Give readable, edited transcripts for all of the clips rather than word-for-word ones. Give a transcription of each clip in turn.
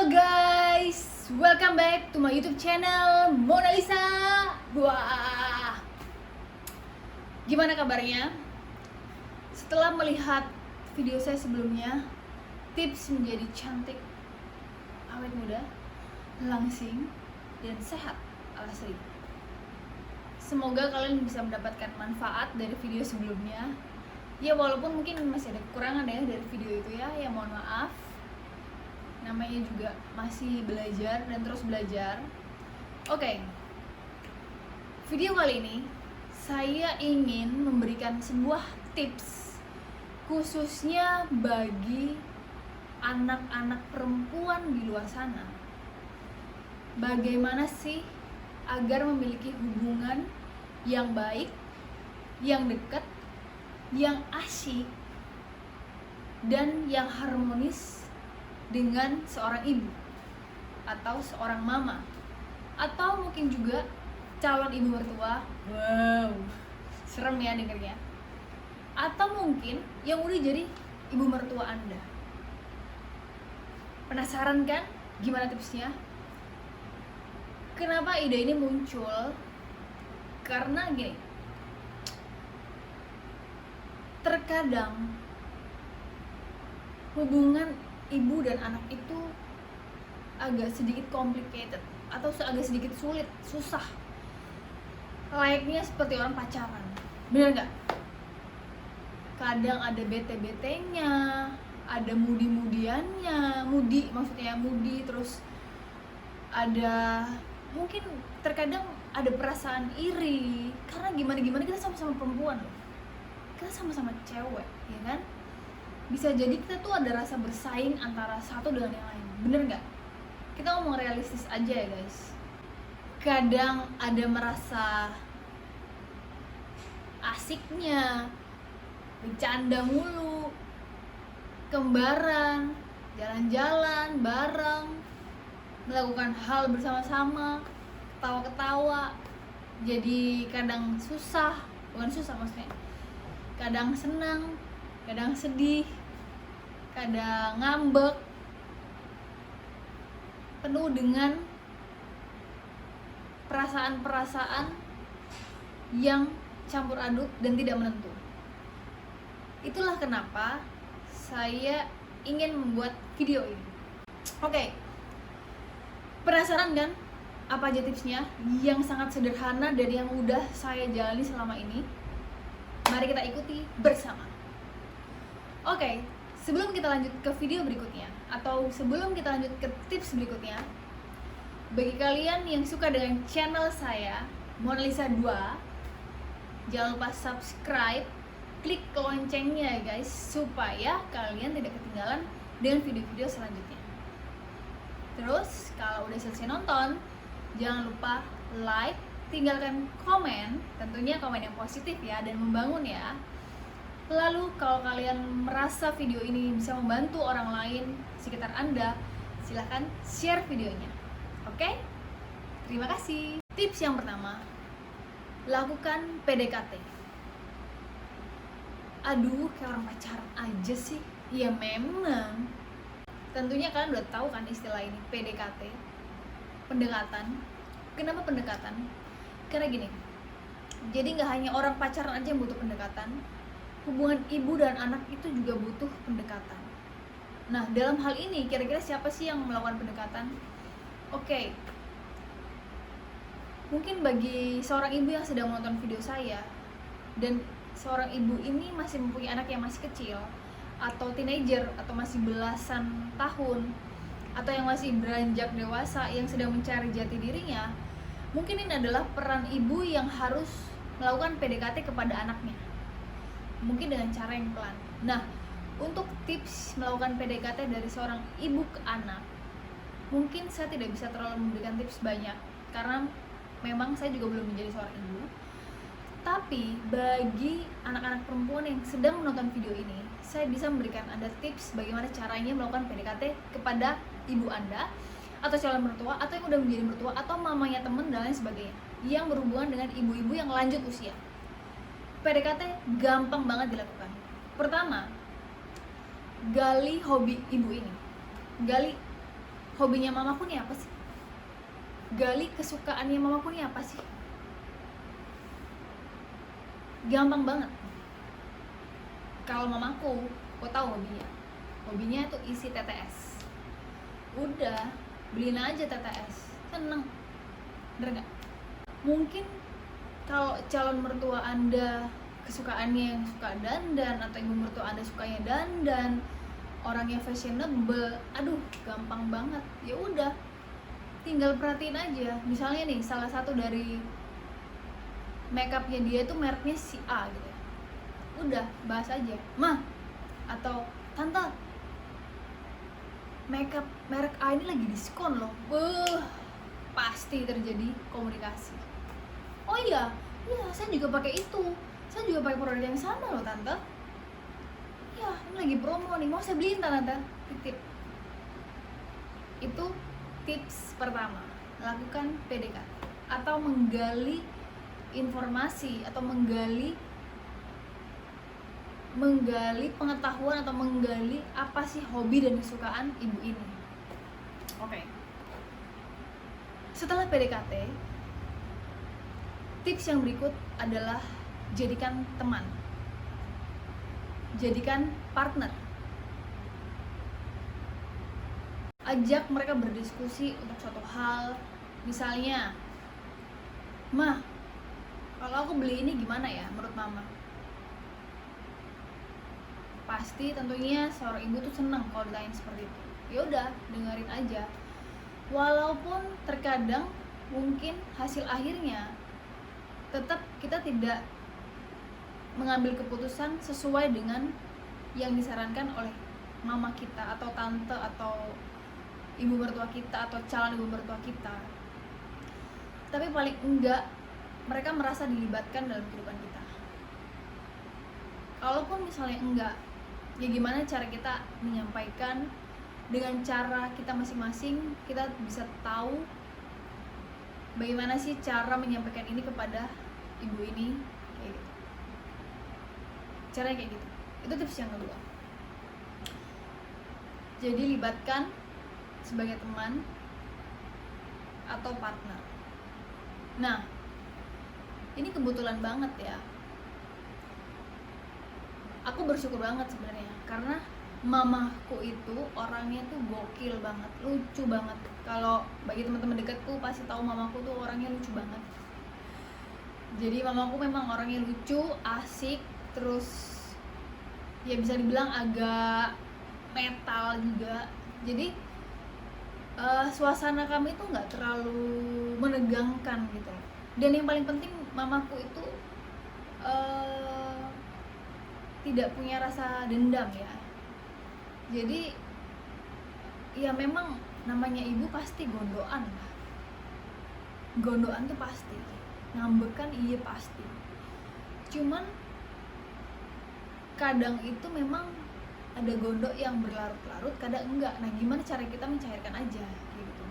Halo guys, welcome back to my YouTube channel Mona Lisa. Wah, gimana kabarnya? Setelah melihat video saya sebelumnya, tips menjadi cantik, awet muda, langsing, dan sehat ala Sri. Semoga kalian bisa mendapatkan manfaat dari video sebelumnya. Ya walaupun mungkin masih ada kekurangan ya dari video itu ya mohon maaf. Namanya juga masih belajar dan terus belajar. Oke. Video kali ini saya ingin memberikan sebuah tips khususnya bagi anak-anak perempuan di luar sana. Bagaimana sih agar memiliki hubungan yang baik, yang dekat, yang asyik, dan yang harmonis dengan seorang ibu atau seorang mama atau mungkin juga calon ibu mertua. Wow, serem ya dengernya. Atau mungkin yang udah jadi ibu mertua Anda. Penasaran kan gimana tipsnya? Kenapa ide ini muncul? Karena gini, terkadang hubungan ibu dan anak itu agak sedikit complicated atau agak sedikit sulit, susah. Layaknya seperti orang pacaran, bener nggak? Kadang ada bete-betenya, ada mudi-mudiannya, mudi, terus ada mungkin terkadang ada perasaan iri karena gimana kita sama-sama perempuan loh, kita sama-sama cewek, ya kan? Bisa jadi kita tuh ada rasa bersaing antara satu dengan yang lain, bener nggak? Kita ngomong realistis aja ya guys. Kadang ada merasa asiknya bercanda mulu, kembaran, jalan-jalan bareng, melakukan hal bersama-sama, ketawa-ketawa. Jadi kadang susah, bukan susah maksudnya, kadang senang, kadang sedih, kadang ngambek, penuh dengan perasaan-perasaan yang campur aduk dan tidak menentu. Itulah kenapa saya ingin membuat video ini. Oke, penasaran kan apa aja tipsnya yang sangat sederhana dari yang udah saya jalani selama ini? Mari kita ikuti bersama. Oke, sebelum kita lanjut ke video berikutnya atau sebelum kita lanjut ke tips berikutnya, bagi kalian yang suka dengan channel saya Mona Lisa 2, jangan lupa subscribe, klik loncengnya ya guys, supaya kalian tidak ketinggalan dengan video-video selanjutnya. Terus kalau udah selesai nonton, jangan lupa like, tinggalkan komen, tentunya komen yang positif ya dan membangun ya. Lalu kalau kalian merasa video ini bisa membantu orang lain sekitar Anda, silahkan share videonya. Oke? Terima kasih. Tips yang pertama, lakukan PDKT. Aduh, kayak orang pacaran aja sih. Ya memang. Tentunya kalian udah tahu kan istilah ini, PDKT, pendekatan. Kenapa pendekatan? Karena gini, jadi nggak hanya orang pacaran aja yang butuh pendekatan, hubungan ibu dan anak itu juga butuh pendekatan. Nah, dalam hal ini kira-kira siapa sih yang melakukan pendekatan? Oke, mungkin bagi seorang ibu yang sedang menonton video saya dan seorang ibu ini masih mempunyai anak yang masih kecil atau teenager atau masih belasan tahun atau yang masih beranjak dewasa yang sedang mencari jati dirinya, mungkin ini adalah peran ibu yang harus melakukan PDKT kepada anaknya, mungkin dengan cara yang pelan. Nah, untuk tips melakukan PDKT dari seorang ibu ke anak, mungkin saya tidak bisa terlalu memberikan tips banyak karena memang saya juga belum menjadi seorang ibu. Tapi bagi anak-anak perempuan yang sedang menonton video ini, saya bisa memberikan Anda tips bagaimana caranya melakukan PDKT kepada ibu Anda atau calon mertua atau yang udah menjadi mertua atau mamanya temen dan lain sebagainya yang berhubungan dengan ibu-ibu yang lanjut usia. PDKT gampang banget dilakukan. Pertama, gali hobi ibu ini. Gali hobinya mamaku nih apa sih, gali kesukaannya mamaku nih apa sih. Gampang banget. Kalau mamaku, aku tahu hobinya itu isi TTS. Udah, beliin aja TTS, seneng, bener gak? Mungkin kalau calon mertua Anda kesukaannya yang suka dandan, atau ibu mertua Anda sukanya dandan, orangnya fashionable, aduh gampang banget. Ya udah, tinggal perhatiin aja. Misalnya nih, salah satu dari makeupnya dia tuh mereknya si A gitu, udah bahas aja, mah atau tante, makeup merek A ini lagi diskon loh. Pasti terjadi komunikasi. Oh iya, saya juga pakai itu, saya juga pakai produk yang sama loh tante. Ya, ini lagi promo nih, mau saya beliin tante. Titip. Itu tips pertama, lakukan PDKT atau menggali informasi, atau menggali pengetahuan, atau menggali apa sih hobi dan kesukaan ibu ini. Oke. Setelah PDKT, tips yang berikut adalah jadikan teman, jadikan partner. Ajak mereka berdiskusi untuk suatu hal. Misalnya, mah, kalau aku beli ini gimana ya menurut mama? Pasti tentunya seorang ibu tuh senang kalau ditanya seperti itu. Ya udah, dengerin aja. Walaupun terkadang mungkin hasil akhirnya tetap kita tidak mengambil keputusan sesuai dengan yang disarankan oleh mama kita, atau tante, atau ibu mertua kita, atau calon ibu mertua kita. Tapi paling enggak mereka merasa dilibatkan dalam kehidupan kita. Kalaupun misalnya enggak, ya gimana cara kita menyampaikan, dengan cara kita masing-masing kita bisa tahu bagaimana sih cara menyampaikan ini kepada ibu ini, kayak gitu. Caranya kayak gitu. Itu tips yang kedua. Jadi libatkan sebagai teman atau partner. Nah, ini kebetulan banget ya, aku bersyukur banget sebenarnya, karena mamaku itu orangnya tuh gokil banget, lucu banget. Kalau bagi teman-teman dekatku pasti tahu mamaku tuh orangnya lucu banget. Jadi mamaku memang orangnya lucu, asik, terus ya bisa dibilang agak metal juga. Jadi suasana kami tuh nggak terlalu menegangkan gitu. Dan yang paling penting, mamaku itu tidak punya rasa dendam ya. Jadi ya memang namanya ibu pasti gondoan lah. Gondoan tuh pasti, ngambekan iya pasti. Cuman kadang itu memang ada gondok yang berlarut-larut, kadang enggak. Nah, gimana cara kita mencairkan aja gitu.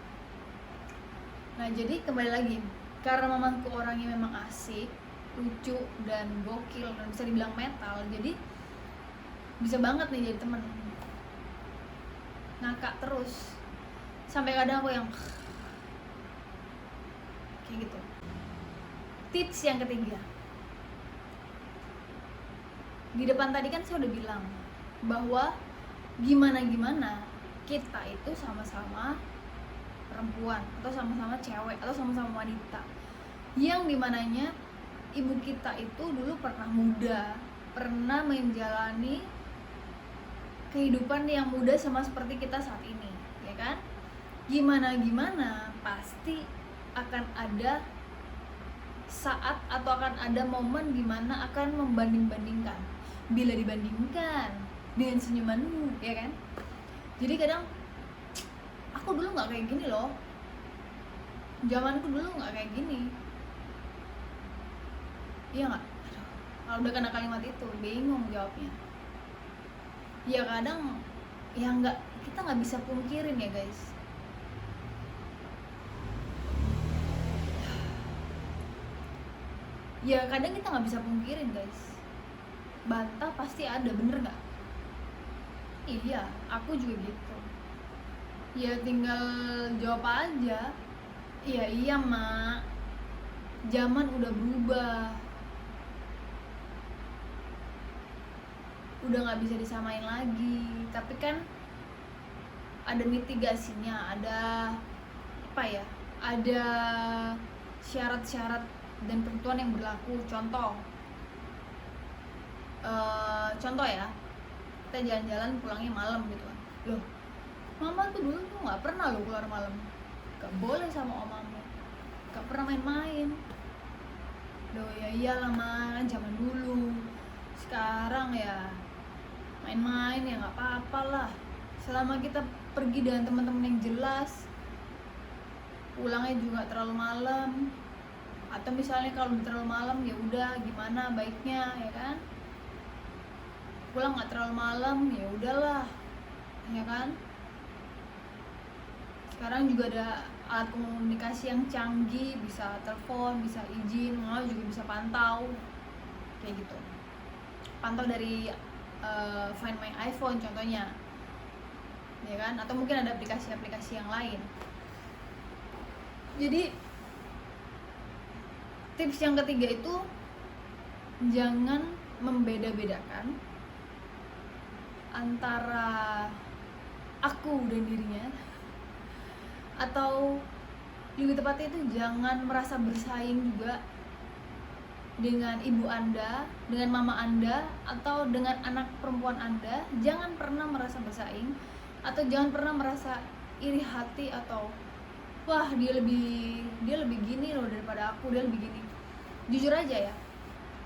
Nah, jadi kembali lagi, karena mamaku orangnya memang asik, lucu, dan gokil, dan bisa dibilang metal, jadi bisa banget nih jadi temen. Ngakak terus, sampai kadang aku yang kayak gitu. Tips yang ketiga, di depan tadi kan saya udah bilang bahwa gimana kita itu sama-sama perempuan, atau sama-sama cewek, atau sama-sama wanita, yang dimananya ibu kita itu dulu pernah muda, pernah menjalani kehidupan yang muda sama seperti kita saat ini, ya kan? Gimana pasti akan ada saat, atau akan ada momen dimana akan membanding-bandingkan. Bila dibandingkan dengan senyumanmu, ya kan? Jadi kadang, aku dulu nggak kayak gini loh, zamanku dulu nggak kayak gini. Iya nggak? Kalau udah kena kalimat itu bingung jawabnya. Ya kadang ya kita nggak bisa pungkirin ya guys, ya kadang kita nggak bisa pungkirin guys, bantah pasti ada, bener nggak? Iya, aku juga gitu. ya tinggal jawab aja, iya iya mak, zaman udah berubah, udah nggak bisa disamain lagi. Tapi kan ada mitigasinya, ada apa ya, ada syarat-syarat dan ketentuan yang berlaku. Contoh ya, kita jalan-jalan pulangnya malam gitu kan. Loh, mama tuh dulu tuh nggak pernah loh keluar malam, nggak boleh sama omamu, nggak pernah main-main. Loh ya iyalah ma, kan zaman dulu. Sekarang ya main-main ya nggak apa-apa lah, selama kita pergi dengan teman-teman yang jelas, pulangnya juga terlalu malam. Atau misalnya kalau terlalu malam ya udah gimana baiknya ya kan, pulang nggak terlalu malam ya udahlah ya kan. Sekarang juga ada alat komunikasi yang canggih, bisa telepon, bisa izin, mau juga bisa pantau kayak gitu, pantau dari Find My iPhone contohnya ya kan, atau mungkin ada aplikasi-aplikasi yang lain. Jadi tips yang ketiga itu jangan membeda-bedakan antara aku dan dirinya, atau lebih tepatnya itu jangan merasa bersaing juga dengan ibu Anda, dengan mama Anda, atau dengan anak perempuan Anda. Jangan pernah merasa bersaing, atau jangan pernah merasa iri hati, atau wah dia lebih gini loh daripada aku, dia lebih gini. Jujur aja ya,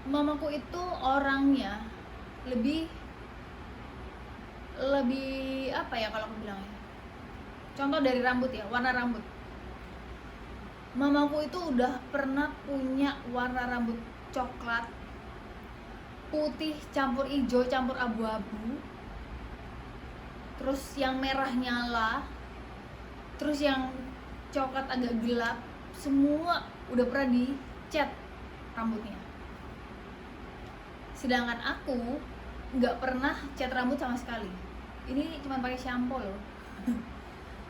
mamaku itu orangnya lebih apa ya kalau aku bilang ya, contoh dari rambut ya, warna rambut. Mamaku itu udah pernah punya warna rambut coklat, putih campur hijau campur abu-abu, terus yang merah nyala, terus yang coklat agak gelap, semua udah pernah dicat rambutnya. Sedangkan aku nggak pernah cat rambut sama sekali. Ini cuma pakai shampoo loh.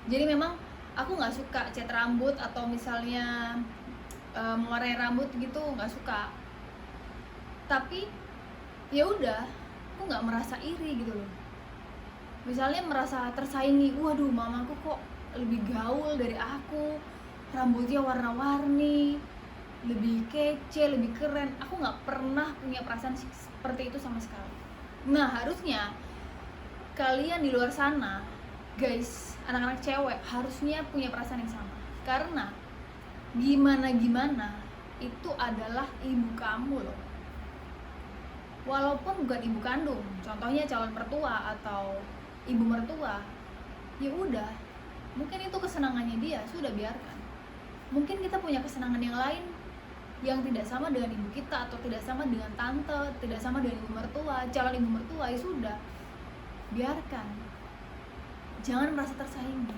Jadi memang aku nggak suka cat rambut, atau misalnya mewarnai rambut gitu, nggak suka. Tapi ya udah, aku nggak merasa iri gitu loh. Misalnya merasa tersaingi, waduh mamaku kok lebih gaul dari aku, rambutnya warna-warni, lebih kece, lebih keren. Aku nggak pernah punya perasaan seperti itu sama sekali. Nah harusnya kalian di luar sana guys, anak-anak cewek harusnya punya perasaan yang sama, karena gimana itu adalah ibu kamu loh. Walaupun bukan ibu kandung, contohnya calon mertua atau ibu mertua, ya udah, mungkin itu kesenangannya dia, sudah biarkan. Mungkin kita punya kesenangan yang lain yang tidak sama dengan ibu kita, atau tidak sama dengan tante, tidak sama dengan ibu mertua, calon ibu mertua, ya sudah, biarkan. Jangan merasa tersaingi.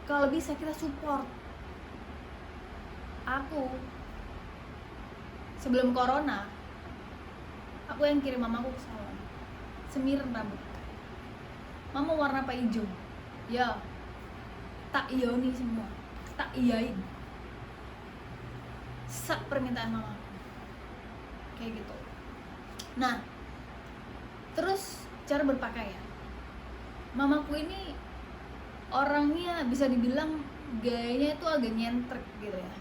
Kalau bisa kita support. Aku sebelum corona, aku yang kirim mamaku ke salon, semiran rambut. Mama warna apa hijau? Ya, tak iyain semua, tak iyain. Sak permintaan mamaku, kayak gitu. Nah, terus cara berpakaian. Mamaku ini orangnya bisa dibilang gayanya itu agak nyentrek gitu ya.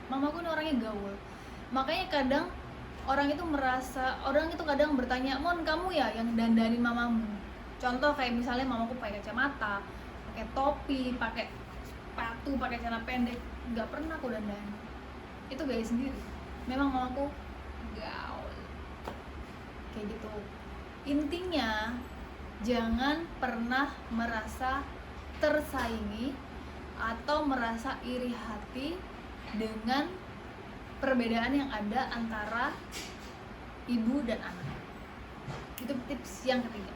Mamaku ini orangnya gaul. Makanya kadang orang itu kadang bertanya, "Mon, kamu ya yang dandanin mamamu?" Contoh kayak misalnya mamaku pakai kacamata, pakai topi, pakai sepatu, pakai celana pendek, nggak pernah aku dandanin. Itu gaya sendiri. Memang mamaku gaul. Kayak gitu. Intinya jangan pernah merasa tersaingi atau merasa iri hati dengan perbedaan yang ada antara ibu dan anak. Itu tips yang ketiga.